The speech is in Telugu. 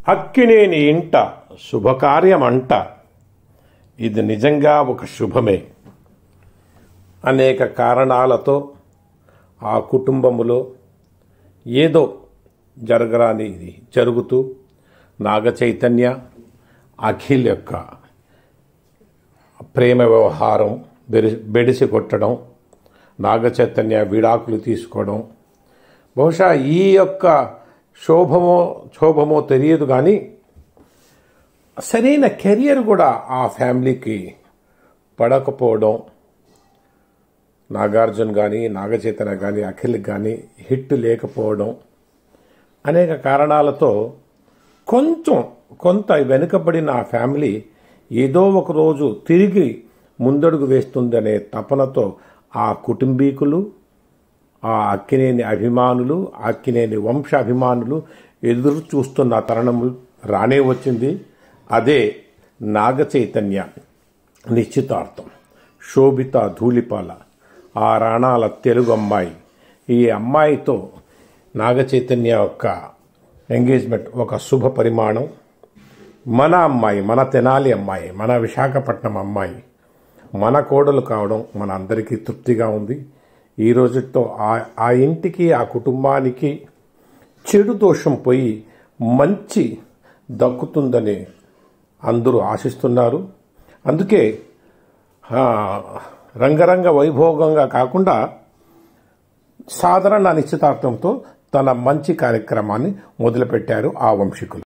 అక్కినేని ఇంట శుభకార్యమంట. ఇది నిజంగా ఒక శుభమే. అనేక కారణాలతో ఆ కుటుంబములో ఏదో జరగరాని ఇది జరుగుతూ నాగ చైతన్య అఖిల్ యొక్క ప్రేమ వ్యవహారం బెడిసి కొట్టడం, నాగ చైతన్య విడాకులు తీసుకోవడం, బహుశా ఈ యొక్క శోభమో తెలియదు, కానీ సరైన కెరియర్ కూడా ఆ ఫ్యామిలీకి పడకపోవడం, నాగార్జున కానీ నాగ చైతన్య కానీ అఖిల్ కానీ హిట్ లేకపోవడం, అనేక కారణాలతో కొంత వెనుకబడిన ఆ ఫ్యామిలీ ఏదో ఒక రోజు తిరిగి ముందడుగు వేస్తుందనే తపనతో ఆ కుటుంబీకులు, ఆ అక్కినేని అభిమానులు, అక్కినేని వంశాభిమానులు ఎదురు చూస్తున్న తరుణం రానే వచ్చింది. అదే నాగ చైతన్య నిశ్చితార్థం. శోభిత ధూళిపాల, ఆ రాణాల తెలుగు అమ్మాయి. ఈ అమ్మాయితో నాగ చైతన్య యొక్క ఎంగేజ్మెంట్ ఒక శుభ పరిమాణం. మన అమ్మాయి, మన తెనాలి అమ్మాయి, మన విశాఖపట్నం అమ్మాయి మన కోడలు కావడం మన అందరికీ తృప్తిగా ఉంది. ఈ రోజుతో ఆ ఇంటికి, ఆ కుటుంబానికి చెడు దోషం పోయి మంచి దక్కుతుందని అందరూ ఆశిస్తున్నారు. అందుకే రంగరంగ వైభోగంగా కాకుండా సాధారణ నిశ్చితార్థంతో తన మంచి కార్యక్రమాన్ని మొదలుపెట్టారు ఆ వంశీకులు.